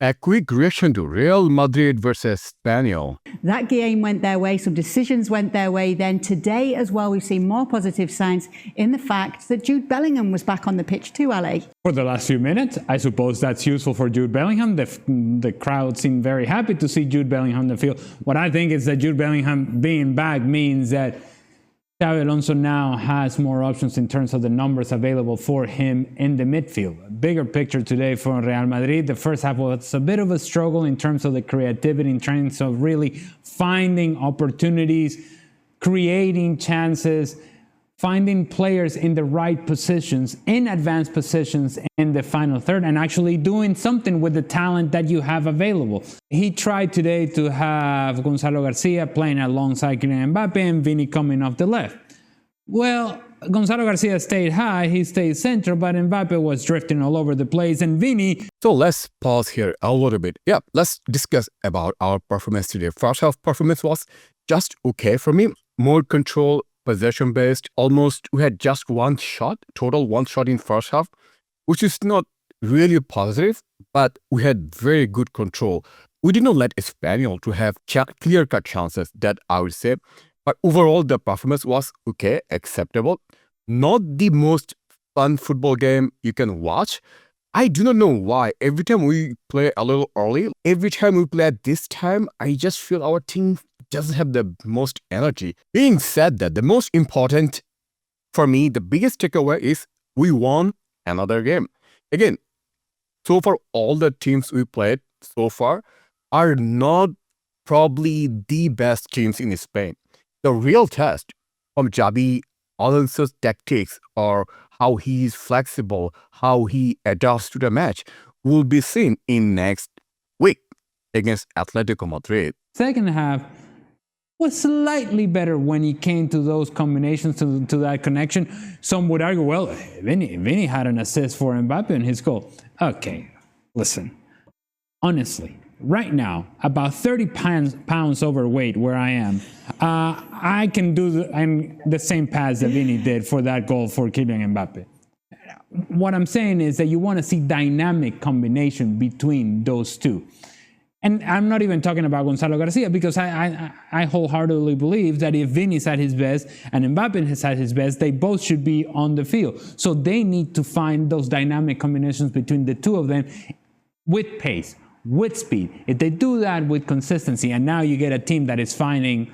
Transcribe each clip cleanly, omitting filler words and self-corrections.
A quick reaction to Real Madrid versus Espanyol. That game went their way, some decisions went their way. Then today as well, we've seen more positive signs in the fact that Jude Bellingham was back on the pitch too, Ale. For the last few minutes, I suppose that's useful for Jude Bellingham. The crowd seemed very happy to see Jude Bellingham on the field. What I think is that Jude Bellingham being back means that Xabi Alonso now has more options in terms of the numbers available for him in the midfield. A bigger picture today for Real Madrid. The first half was a bit of a struggle in terms of the creativity, in terms of really finding opportunities, creating chances, finding players in the right positions, in advanced positions in the final third, and actually doing something with the talent that you have available. He tried today to have Gonzalo Garcia playing alongside Kylian Mbappe and Vini coming off the left. Well, Gonzalo Garcia stayed high, he stayed central, but Mbappe was drifting all over the place, and Vini... So let's pause here a little bit. Yeah, let's discuss about our performance today. First half performance was just okay for me. More control, possession-based. Almost, we had just total one shot in first half, which is not really positive, but we had very good control. We did not let Espanyol to have clear-cut chances, that I would say. But overall, the performance was okay, acceptable. Not the most fun football game you can watch. I do not know why. Every time we play a little early, every time we play at this time, I just feel our team doesn't have the most energy. Being said that, the most important for me, the biggest takeaway is we won another game. Again, so far, all the teams we played so far are not probably the best teams in Spain. The real test from Xabi Alonso's tactics, or how he is flexible, how he adapts to the match, will be seen in next week against Atletico Madrid. Second half was slightly better when it came to those combinations, to that connection. Some would argue, well, Vini had an assist for Mbappe in his goal. Okay, listen, honestly, right now, about 30 pounds overweight where I am, I can do the same pass that Vini did for that goal for Kylian Mbappe. What I'm saying is that you want to see dynamic combination between those two. And I'm not even talking about Gonzalo Garcia, because I wholeheartedly believe that if Vini's at his best and Mbappe is at his best, they both should be on the field. So they need to find those dynamic combinations between the two of them with pace, with speed. If they do that with consistency, and now you get a team that is finding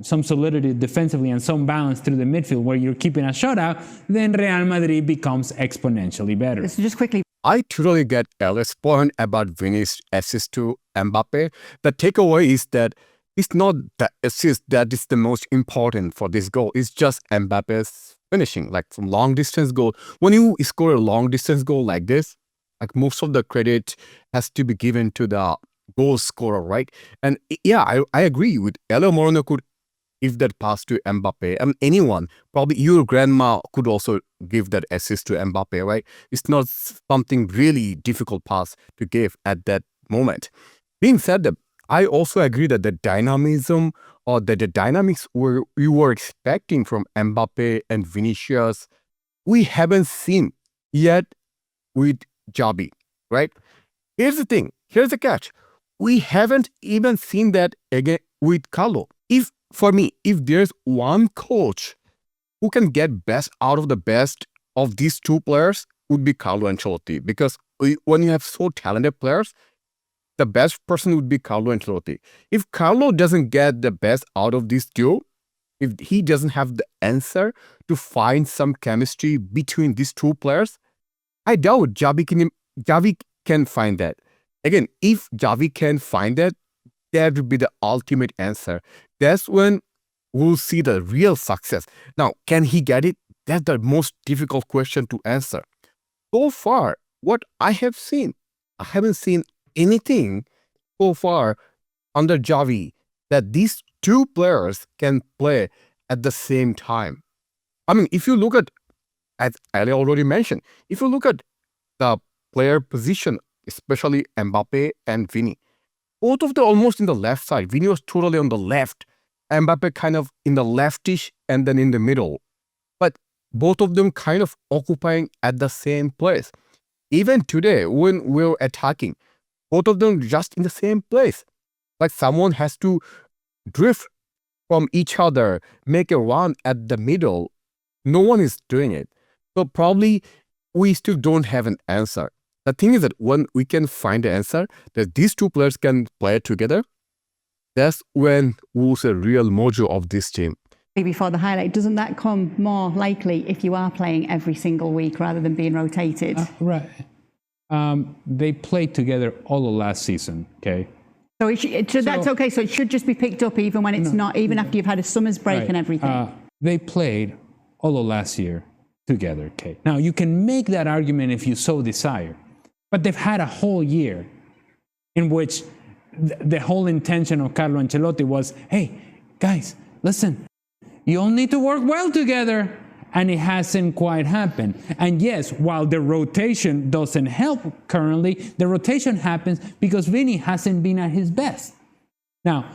some solidity defensively and some balance through the midfield where you're keeping a shutout, then Real Madrid becomes exponentially better. So just quickly, I totally get Ale's point about Vini's assist to Mbappe. The takeaway is that it's not the assist that is the most important for this goal. It's just Mbappe's finishing, like from long distance goal. When you score a long distance goal like this, like most of the credit has to be given to the goal scorer, right? And yeah, I agree with Ale Moreno could give that pass to Mbappe. I mean, anyone, probably your grandma could also give that assist to Mbappe, right? It's not something really difficult pass to give at that moment. Being said that, I also agree that the dynamism or the dynamics we were expecting from Mbappe and Vinicius, we haven't seen yet with Xabi, right? Here's the thing. Here's the catch. We haven't even seen that again with Carlo. For me, if there's one coach who can get best out of the best of these two players, would be Carlo Ancelotti. Because when you have so talented players, the best person would be Carlo Ancelotti. If Carlo doesn't get the best out of these two, if he doesn't have the answer to find some chemistry between these two players, I doubt Xavi can find that. Again, if Xavi can find that would be the ultimate answer. That's when we'll see the real success. Now, can he get it? That's the most difficult question to answer. So far, what I have seen, I haven't seen anything so far under Xavi that these two players can play at the same time. I mean, if you look at, as Ali already mentioned, if you look at the player position, especially Mbappe and Vini, both of them almost in the left side. Vini was totally on the left. Mbappe kind of in the leftish and then in the middle. But both of them kind of occupying at the same place. Even today, when we're attacking, both of them just in the same place. Like someone has to drift from each other, make a run at the middle. No one is doing it. So probably we still don't have an answer. The thing is that when we can find the answer, that these two players can play together, that's when we'll see the real mojo of this team. Before the highlight, doesn't that come more likely if you are playing every single week rather than being rotated? Right. They played together all of last season, okay? So, that's okay. So it should just be picked up even when it's not, even after you've had a summer's break and everything. They played all of last year together, okay? Now, you can make that argument if you so desire, but they've had a whole year in which the whole intention of Carlo Ancelotti was, hey, guys, listen, you all need to work well together. And it hasn't quite happened. And yes, while the rotation doesn't help currently, the rotation happens because Vini hasn't been at his best. Now,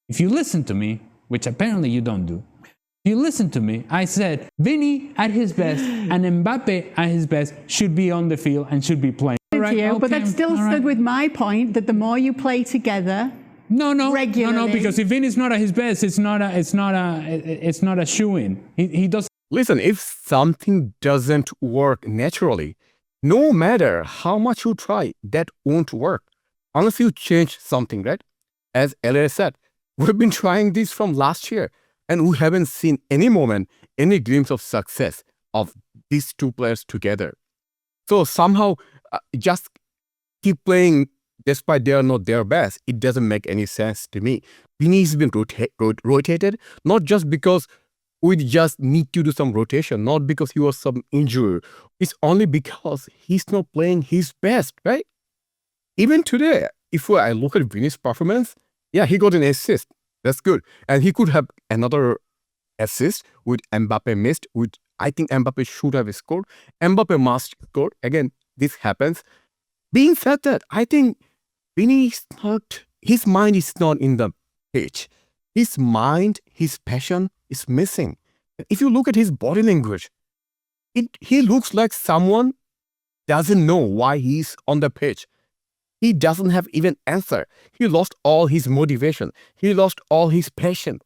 if you listen to me, which apparently you don't do, if you listen to me, I said Vini at his best and Mbappe at his best should be on the field and should be playing. But that still stood with my point that the more you play together, regularly. No, because if Vini's not at his best, it's not a shoo-in. He doesn't. Listen, if something doesn't work naturally, no matter how much you try, that won't work. Unless you change something, right? As Ella said, we've been trying this from last year, and we haven't seen any moment, any glimpse of success of these two players together. So somehow, just keep playing despite they are not their best. It doesn't make any sense to me. Vini's been rotated, not just because we just need to do some rotation, not because he was some injury. It's only because he's not playing his best, right? Even today, if I look at Vini's performance, yeah, he got an assist. That's good. And he could have another assist with Mbappe missed, which I think Mbappe should have scored. Mbappe must score. Again, this happens. Being said that, I think Vini's not, his mind is not in the pitch. His mind, his passion is missing. If you look at his body language, he looks like someone doesn't know why he's on the pitch. He doesn't have even answer. He lost all his motivation. He lost all his passion.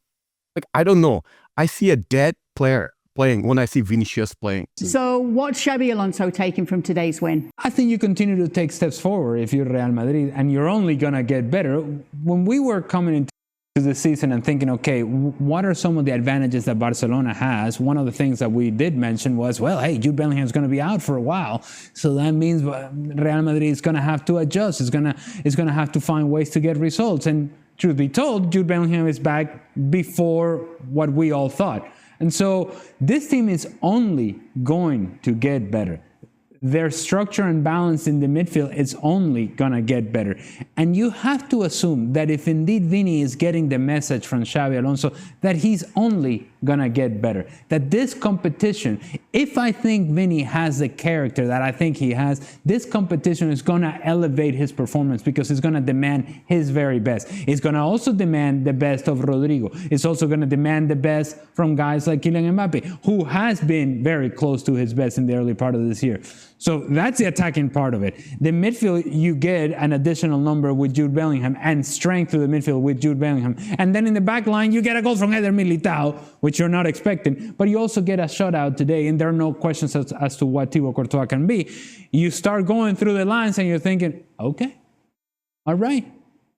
Like, I don't know. I see a dead player playing when I see Vinicius playing. So what's Xabi Alonso taking from today's win? I think you continue to take steps forward if you're Real Madrid, and you're only going to get better. When we were coming into the season and thinking, okay, what are some of the advantages that Barcelona has? One of the things that we did mention was, well, hey, Jude Bellingham is going to be out for a while, so that means Real Madrid is going to have to adjust. It's going to have to find ways to get results. And truth be told, Jude Bellingham is back before what we all thought. And so this team is only going to get better. Their structure and balance in the midfield is only going to get better. And you have to assume that if indeed Vini is getting the message from Xabi Alonso, that he's only going to get better. That this competition, if I think Vini has the character that I think he has, this competition is going to elevate his performance because it's going to demand his very best. It's going to also demand the best of Rodrigo. It's also going to demand the best from guys like Kylian Mbappe, who has been very close to his best in the early part of this year. So that's the attacking part of it. The midfield, you get an additional number with Jude Bellingham and strength to the midfield with Jude Bellingham. And then in the back line, you get a goal from Eder Militao, which you're not expecting. But you also get a shutout today, and there are no questions as to what Thibaut Courtois can be. You start going through the lines and you're thinking, okay, all right.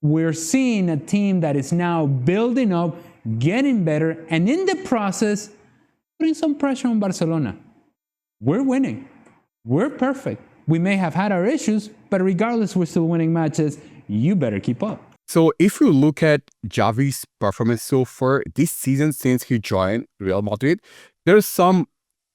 We're seeing a team that is now building up, getting better, and in the process, putting some pressure on Barcelona. We're winning. We're perfect. We may have had our issues, but regardless, we're still winning matches. You better keep up. So if you look at Xavi's performance so far this season since he joined Real Madrid, there's some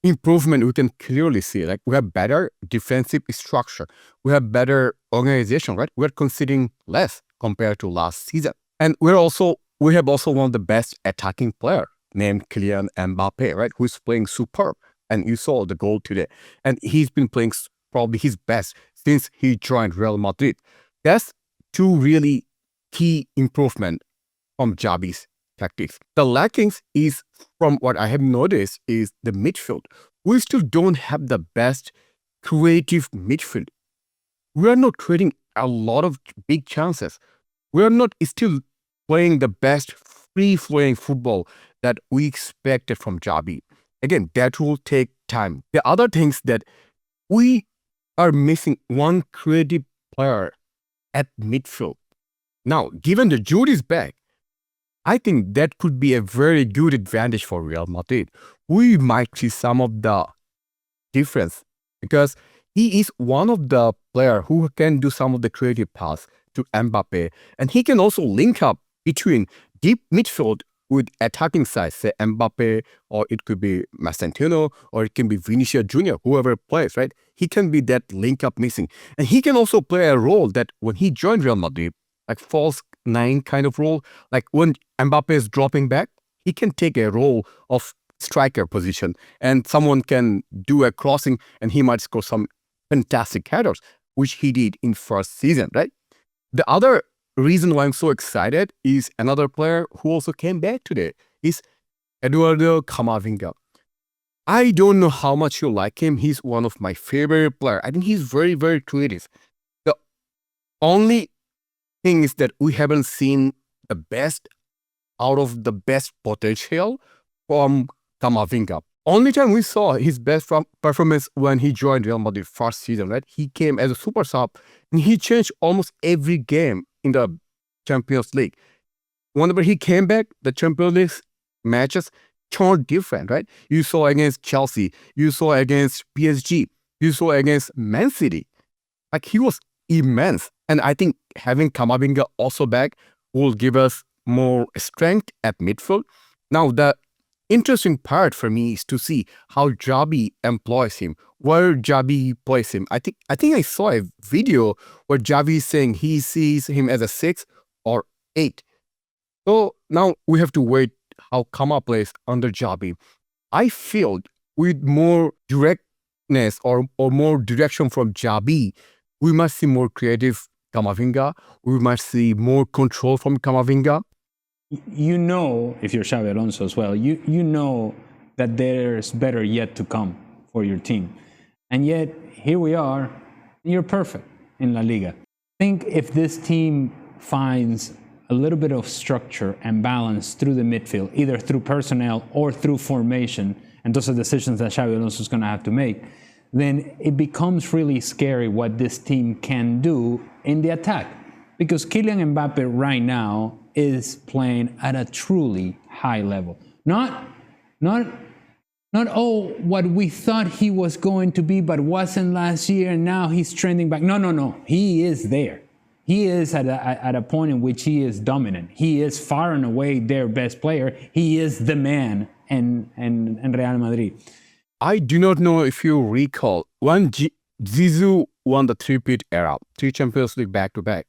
improvement we can clearly see. Like, we have better defensive structure. We have better organization, right? We're conceding less compared to last season. And we have also one of the best attacking player named Kylian Mbappe, right? Who's playing superb. And you saw the goal today. And he's been playing probably his best since he joined Real Madrid. That's two really key improvement from Xavi's tactics. The lackings is, from what I have noticed, is the midfield. We still don't have the best creative midfield. We are not creating a lot of big chances. We are not still playing the best free-flowing football that we expected from Javi. Again, that will take time. The other things that we are missing one creative player at midfield. Now, given the Jude is back, I think that could be a very good advantage for Real Madrid. We might see some of the difference because he is one of the player who can do some of the creative pass to Mbappe, and he can also link up between deep midfield with attacking side, say Mbappe, or it could be Masentino, or it can be Vinicius Jr., whoever plays, right? He can be that link up missing. And he can also play a role that when he joined Real Madrid, like false nine kind of role, like when Mbappe is dropping back, he can take a role of striker position and someone can do a crossing and he might score some fantastic headers, which he did in first season, right? The other reason why I'm so excited is another player who also came back today is Eduardo Camavinga. I don't know how much you like him. He's one of my favorite players. I think he's very, very creative. The only thing is that we haven't seen the best out of the best potential from Camavinga. Only time we saw his best performance when he joined Real Madrid first season, right? He came as a super sub and he changed almost every game in the Champions League. Whenever he came back, the Champions League matches turned different, right? You saw against Chelsea, you saw against PSG, you saw against Man City. Like he was immense. And I think having Camavinga also back will give us more strength at midfield. Now, the interesting part for me is to see how Javi employs him, where Javi plays him. I think I saw a video where Javi is saying he sees him as a 6 or 8. So now we have to wait how Kama plays under Javi. I feel with more directness or more direction from Javi, we must see more creative Camavinga. We must see more control from Camavinga. You know, if you're Xabi Alonso as well, you know that there's better yet to come for your team. And yet, here we are, you're perfect in La Liga. I think if this team finds a little bit of structure and balance through the midfield, either through personnel or through formation, and those are decisions that Xabi Alonso is going to have to make, then it becomes really scary what this team can do in the attack. Because Kylian Mbappe right now is playing at a truly high level. Not what we thought he was going to be, but wasn't last year, and now he's trending back. No. He is there. He is at a point in which he is dominant. He is far and away their best player. He is the man in Real Madrid. I do not know if you recall when Zizou won the three-peat era, 3 Champions League back-to-back.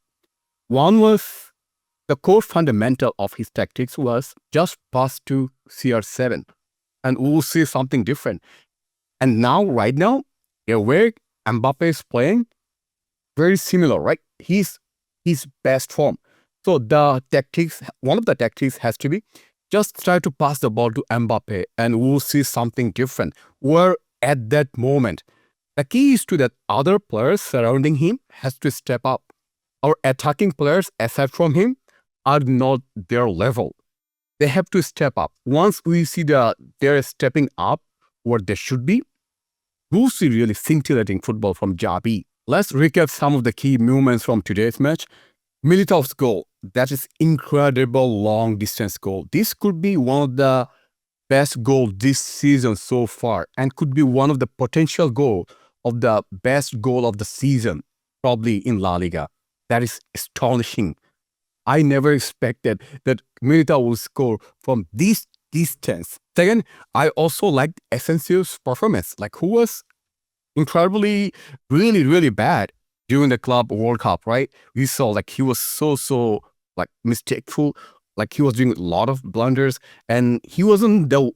One was the core fundamental of his tactics was just pass to CR7 and we'll see something different. And now, right now, where Mbappe is playing, very similar, right? He's his best form. So the tactics, one of the tactics has to be just try to pass the ball to Mbappe and we'll see something different. Where at that moment, the key is to that other players surrounding him has to step up. Our attacking players, aside from him, are not their level. They have to step up. Once we see they're stepping up where they should be, we'll see really scintillating football from Javi. Let's recap some of the key movements from today's match. Militao's goal, that is incredible long distance goal. This could be one of the best goals this season so far and could be one of the potential goal of the best goal of the season, probably in La Liga. That is astonishing. I never expected that Militao will score from this distance. Second, I also liked Asensio's performance, who was incredibly, really, really bad during the Club World Cup, right? We saw he was so mistakeful, he was doing a lot of blunders, and he wasn't the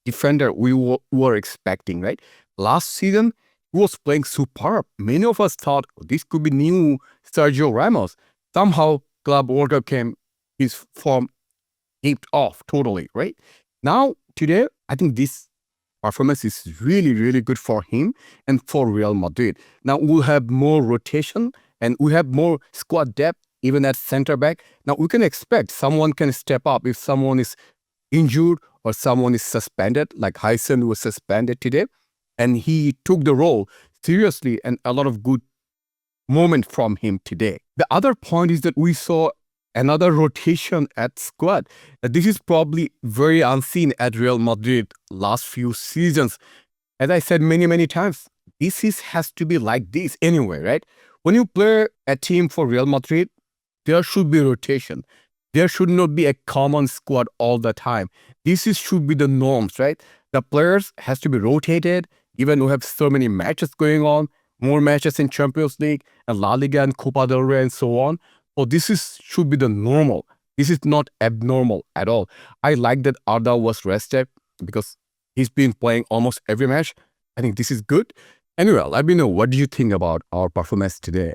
defender we were expecting, right? Last season, he was playing superb. Many of us thought this could be new Sergio Ramos. Somehow, Club World Cup came, his form dipped off totally, right? Now, today, I think this performance is really, really good for him and for Real Madrid. Now, we'll have more rotation and we have more squad depth even at center back. Now we can expect someone can step up if someone is injured or someone is suspended, like Hyson was suspended today, and he took the role seriously and a lot of good moment from him today. The other point is that we saw another rotation at squad. This is probably very unseen at Real Madrid last few seasons. As I said many times, has to be like this anyway, right? When you play a team for Real Madrid, there should be rotation. There should not be a common squad all the time. Should be the norms, right? The players has to be rotated. Even we have so many matches going on, more matches in Champions League and La Liga and Copa del Rey and so on. So should be the normal. This is not abnormal at all. I like that Arda was rested because he's been playing almost every match. I think this is good. Anyway, let me know, what do you think about our performance today?